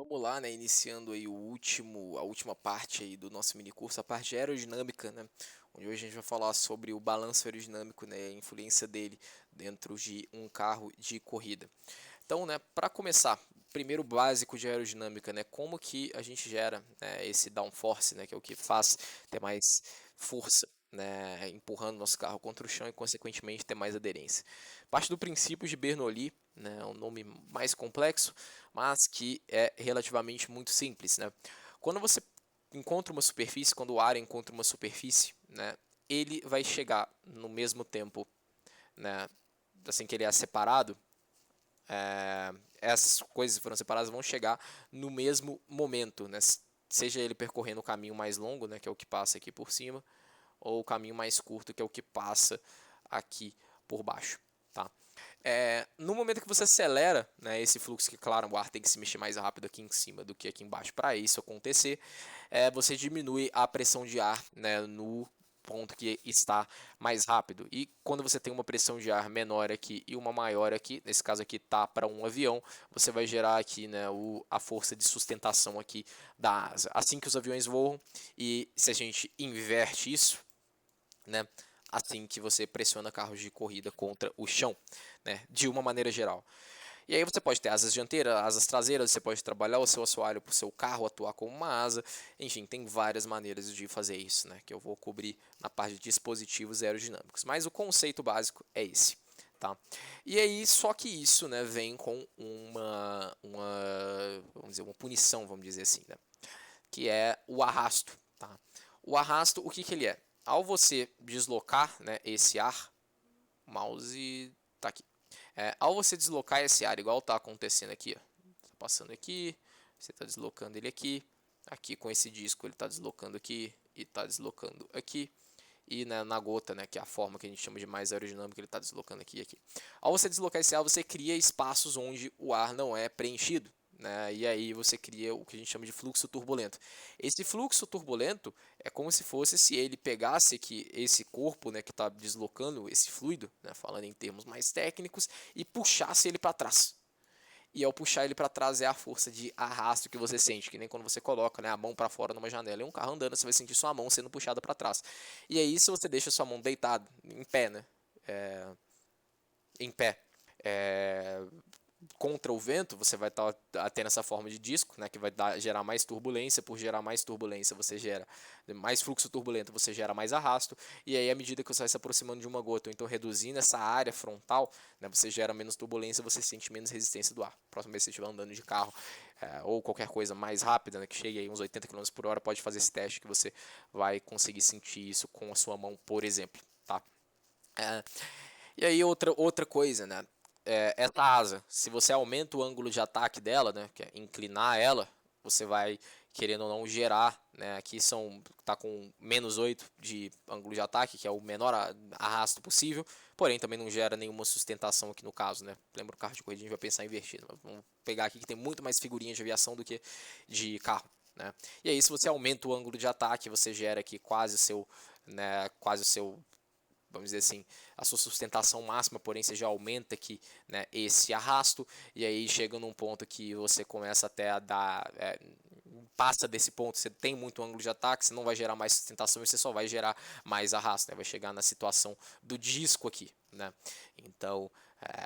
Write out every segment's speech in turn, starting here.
Vamos lá, né? Iniciando aí a última parte aí do nosso mini curso, a parte aerodinâmica, né? Onde hoje a gente vai falar sobre o balanço aerodinâmico, né? A influência dele dentro de um carro de corrida. Então, né? Para começar, primeiro básico de aerodinâmica, né? Como que a gente gera, né, esse downforce, né? Que é o que faz ter mais força, né, empurrando nosso carro contra o chão e consequentemente ter mais aderência. Parte do princípio de Bernoulli, né, um nome mais complexo, mas que é relativamente muito simples, né? Quando você encontra uma superfície, quando o ar encontra uma superfície, né, ele vai chegar no mesmo tempo, né, assim que ele é separado, essas coisas que foram separadas vão chegar no mesmo momento, né? Seja ele percorrendo o caminho mais longo, né, que é o que passa aqui por cima, ou o caminho mais curto, que é o que passa aqui por baixo. Tá? No momento que você acelera, né, esse fluxo, que claro, o ar tem que se mexer mais rápido aqui em cima do que aqui embaixo para isso acontecer, você diminui a pressão de ar, né, no ponto que está mais rápido. E quando você tem uma pressão de ar menor aqui e uma maior aqui, nesse caso aqui tá para um avião, você vai gerar aqui, né, a força de sustentação aqui da asa. Assim que os aviões voam, e se a gente inverte isso, né, assim que você pressiona carros de corrida contra o chão, né, de uma maneira geral. E aí você pode ter asas dianteiras, asas traseiras, você pode trabalhar o seu assoalho para o seu carro atuar como uma asa, enfim, tem várias maneiras de fazer isso, né, que eu vou cobrir na parte de dispositivos aerodinâmicos, mas o conceito básico é esse. Tá? E aí, só que isso, né, vem com vamos dizer, uma punição, vamos dizer assim, né, que é o arrasto. Tá? O arrasto, o que, que ele é? Ao você deslocar, né, esse ar, o mouse tá aqui. Ao você deslocar esse ar, igual tá acontecendo aqui, ó, tá passando aqui, você tá deslocando ele aqui, aqui com esse disco ele tá deslocando aqui e tá deslocando aqui, e na gota, né, que é a forma que a gente chama de mais aerodinâmica, ele está deslocando aqui e aqui. Ao você deslocar esse ar, você cria espaços onde o ar não é preenchido, né, e aí você cria o que a gente chama de fluxo turbulento. Esse fluxo turbulento é como se fosse se ele pegasse aqui esse corpo, né, que está deslocando esse fluido, né, falando em termos mais técnicos, e puxasse ele para trás. E ao puxar ele para trás é a força de arrasto que você sente, que nem quando você coloca, né, a mão para fora numa janela e um carro andando, você vai sentir sua mão sendo puxada para trás. E aí, se você deixa sua mão deitada, em pé, né, em pé, é, contra o vento, você vai estar tendo essa forma de disco, né, que vai gerar mais turbulência. Por gerar mais turbulência, você gera mais fluxo turbulento, você gera mais arrasto, e aí à medida que você vai se aproximando de uma gota, ou então reduzindo essa área frontal, né, você gera menos turbulência, você sente menos resistência do ar. Próxima vez que você estiver andando de carro, ou qualquer coisa mais rápida, né, que chegue aí uns 80 km por hora, pode fazer esse teste que você vai conseguir sentir isso com a sua mão, por exemplo. Tá? É, e aí outra coisa, né? Essa asa, se você aumenta o ângulo de ataque dela, né, que é inclinar ela, você vai, querendo ou não, gerar, né, aqui tá com -8 de ângulo de ataque, que é o menor arrasto possível, porém também não gera nenhuma sustentação aqui no caso, né? Lembra o carro de corrida, a gente vai pensar em invertido. Vamos pegar aqui que tem muito mais figurinhas de aviação do que de carro. Né? E aí, se você aumenta o ângulo de ataque, você gera aqui quase o seu, vamos dizer assim, a sua sustentação máxima, porém você já aumenta aqui, né, esse arrasto, e aí chega num ponto que você começa até a dar, passa desse ponto, você tem muito ângulo de ataque, você não vai gerar mais sustentação e você só vai gerar mais arrasto, né, vai chegar na situação do disco aqui, né, então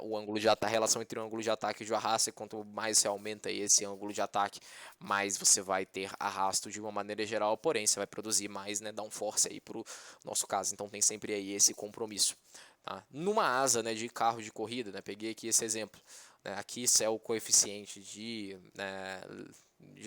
o ângulo de ataque, a relação entre o ângulo de ataque e o arrasto, quanto mais você aumenta esse ângulo de ataque, mais você vai ter arrasto de uma maneira geral, porém você vai produzir mais, né, downforce aí pro nosso caso, então tem sempre aí esse compromisso. Tá? Numa asa, né, de carro de corrida, né, peguei aqui esse exemplo, né, aqui isso é o coeficiente de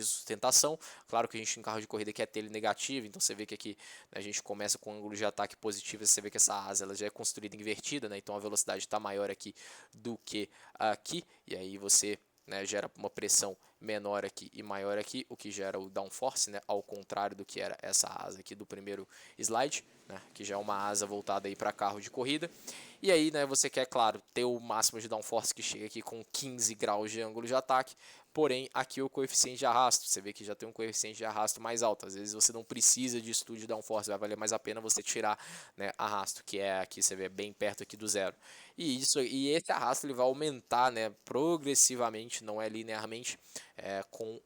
sustentação. Claro que a gente em carro de corrida quer ter ele negativo, então você vê que aqui, né, a gente começa com um ângulo de ataque positivo, você vê que essa asa ela já é construída invertida, né, então a velocidade está maior aqui do que aqui, e aí você, né, gera uma pressão menor aqui e maior aqui, o que gera o downforce, né, ao contrário do que era essa asa aqui do primeiro slide, né, que já é uma asa voltada aí para carro de corrida. E aí, né, você quer, claro, ter o máximo de downforce que chega aqui com 15 graus de ângulo de ataque, Porém, aqui o coeficiente de arrasto, você vê que já tem um coeficiente de arrasto mais alto. Às vezes você não precisa de estudo de downforce, vai valer mais a pena você tirar, né, arrasto, que é aqui, você vê bem perto aqui do zero. E esse arrasto ele vai aumentar, né, progressivamente, não é linearmente, com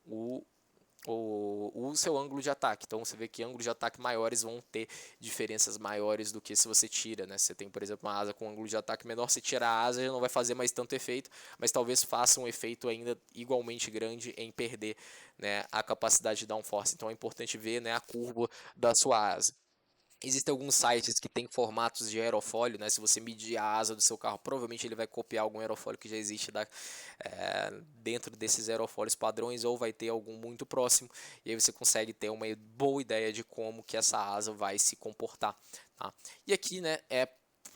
o seu ângulo de ataque. Então você vê que ângulos de ataque maiores vão ter diferenças maiores do que se você tira, né? Você tem, por exemplo, uma asa com ângulo de ataque menor, você tira a asa já não vai fazer mais tanto efeito, mas talvez faça um efeito ainda igualmente grande em perder, né, a capacidade de downforce. Então é importante ver, né, a curva da sua asa. Existem alguns sites que têm formatos de aerofólio, né? Se você medir a asa do seu carro, provavelmente ele vai copiar algum aerofólio que já existe dentro desses aerofólios padrões, ou vai ter algum muito próximo, e aí você consegue ter uma boa ideia de como que essa asa vai se comportar, tá? E aqui, né,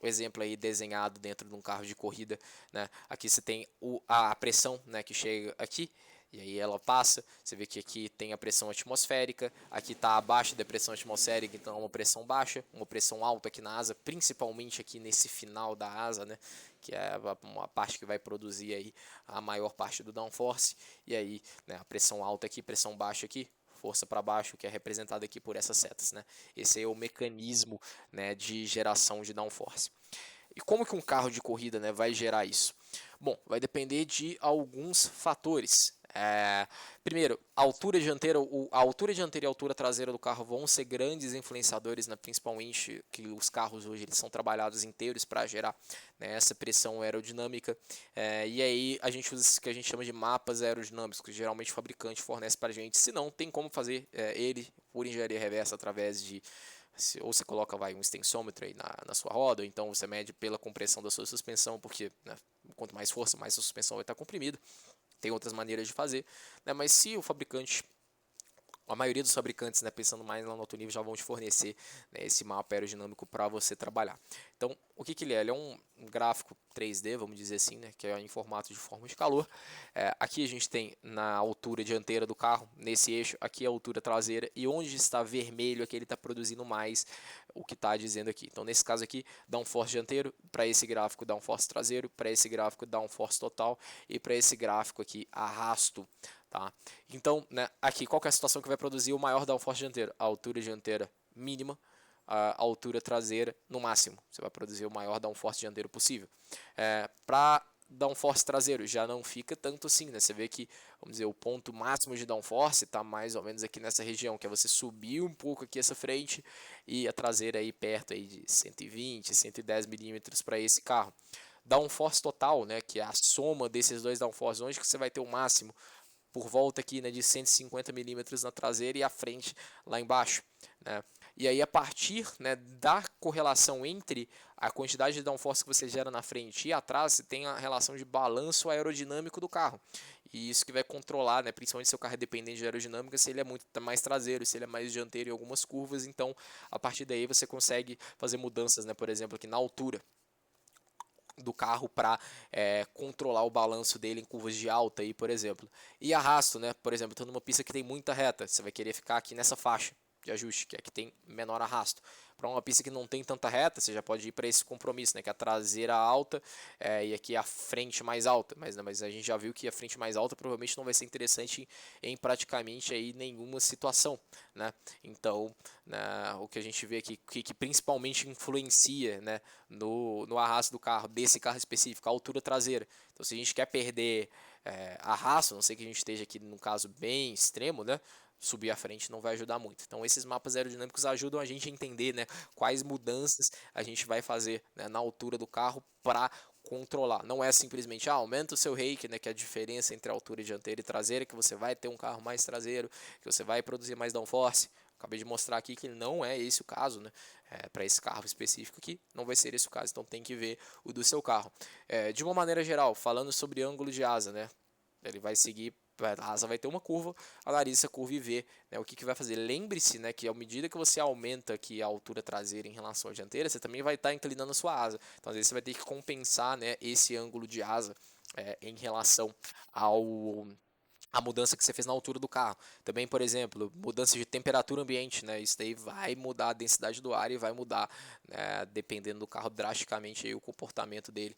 o exemplo aí desenhado dentro de um carro de corrida, né? Aqui você tem a pressão, né, que chega aqui, e aí ela passa, você vê que aqui tem a pressão atmosférica, aqui está abaixo da pressão atmosférica, então é uma pressão baixa, uma pressão alta aqui na asa, principalmente aqui nesse final da asa, né, que é uma parte que vai produzir aí a maior parte do downforce, e aí, né, a pressão alta aqui, pressão baixa aqui, força para baixo, que é representado aqui por essas setas, né. Esse é o mecanismo, né, de geração de downforce. E como que um carro de corrida, né, vai gerar isso? Bom, vai depender de alguns fatores. Primeiro, a altura dianteira e a altura traseira do carro vão ser grandes influenciadores, né, principalmente que os carros hoje eles são trabalhados inteiros para gerar, né, essa pressão aerodinâmica. E aí a gente usa isso que a gente chama de mapas aerodinâmicos, que geralmente o fabricante fornece para a gente. Se não, tem como fazer ele por engenharia reversa através de ou você coloca um extensômetro aí na sua roda, ou então você mede pela compressão da sua suspensão, porque, né, quanto mais força, mais a suspensão vai estar comprimida. Tem outras maneiras de fazer, né, mas se o fabricante, a maioria dos fabricantes, né, pensando mais lá no alto nível, já vão te fornecer, né, esse mapa aerodinâmico para você trabalhar. Então, o que ele é? Ele é um gráfico 3D, vamos dizer assim, né, que é em formato de forma de calor. Aqui a gente tem na altura dianteira do carro, nesse eixo, aqui a altura traseira, e onde está vermelho aqui ele está produzindo mais o que está dizendo aqui. Então, nesse caso aqui, downforce dianteiro, para esse gráfico downforce traseiro, para esse gráfico downforce total, e para esse gráfico aqui arrasto. Tá? Então, né, aqui, qual que é a situação que vai produzir o maior downforce dianteiro? A altura dianteira mínima, a altura traseira no máximo. Você vai produzir o maior downforce dianteiro possível. Para downforce traseiro já não fica tanto assim, né? Você vê que, vamos dizer, o ponto máximo de downforce está mais ou menos aqui nessa região, que é você subir um pouco aqui essa frente e a traseira aí perto aí de 120, 110 milímetros para esse carro. Downforce total, né, que é a soma desses dois downforces, onde que você vai ter o máximo? Por volta aqui, né, de 150 milímetros na traseira e a frente lá embaixo, né? E aí a partir, né, da correlação entre a quantidade de downforce que você gera na frente e atrás, você tem a relação de balanço aerodinâmico do carro. E isso que vai controlar, né, principalmente se o carro é dependente de aerodinâmica, se ele é muito mais traseiro, se ele é mais dianteiro em algumas curvas. Então, a partir daí você consegue fazer mudanças, né, por exemplo, aqui na altura do carro para controlar o balanço dele em curvas de alta aí, por exemplo. E arrasto, né? Por exemplo, estou numa pista que tem muita reta, você vai querer ficar aqui nessa faixa de ajuste, que é que tem menor arrasto. Para uma pista que não tem tanta reta, você já pode ir para esse compromisso, né? Que é a traseira alta e aqui a frente mais alta. Mas a gente já viu que a frente mais alta provavelmente não vai ser interessante em praticamente aí nenhuma situação, né? Então, né, o que a gente vê aqui, que principalmente influencia, né, no arrasto do carro, desse carro específico, a altura traseira. Então, se a gente quer perder arrasto, não sei que a gente esteja aqui num caso bem extremo, né? Subir à frente não vai ajudar muito. Então, esses mapas aerodinâmicos ajudam a gente a entender, né, quais mudanças a gente vai fazer, né, na altura do carro para controlar. Não é simplesmente aumenta o seu rake, né, que é a diferença entre a altura dianteira e traseira, que você vai ter um carro mais traseiro, que você vai produzir mais downforce. Acabei de mostrar aqui que não é esse o caso, né? Para esse carro específico aqui, não vai ser esse o caso. Então tem que ver o do seu carro. De uma maneira geral, falando sobre ângulo de asa, né? Ele vai seguir, a asa vai ter uma curva, analise essa curva e vê, né, o que vai fazer. Lembre-se, né, que à medida que você aumenta aqui a altura traseira em relação à dianteira, você também vai estar inclinando a sua asa. Então às vezes você vai ter que compensar, né, esse ângulo de asa em relação ao a mudança que você fez na altura do carro. Também, por exemplo, mudança de temperatura ambiente, né? Isso daí vai mudar a densidade do ar e vai mudar, né, dependendo do carro, drasticamente aí, o comportamento dele,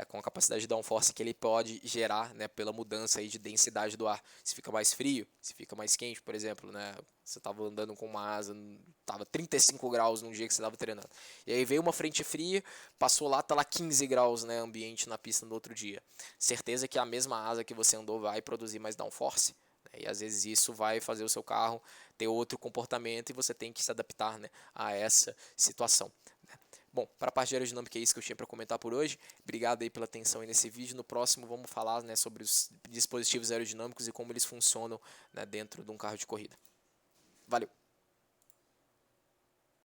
com a capacidade de downforce que ele pode gerar, né, pela mudança aí de densidade do ar. Se fica mais frio, se fica mais quente, por exemplo, né? Você estava andando com uma asa, estava 35 graus num dia que você estava treinando. E aí veio uma frente fria, passou lá, tá lá 15 graus, né, ambiente na pista no outro dia. Certeza que a mesma asa que você andou vai produzir mais downforce, né? E às vezes isso vai fazer o seu carro ter outro comportamento e você tem que se adaptar, né, a essa situação. Bom, para a parte de aerodinâmica é isso que eu tinha para comentar por hoje. Obrigado aí pela atenção aí nesse vídeo. No próximo vamos falar, né, sobre os dispositivos aerodinâmicos e como eles funcionam, né, dentro de um carro de corrida. Valeu!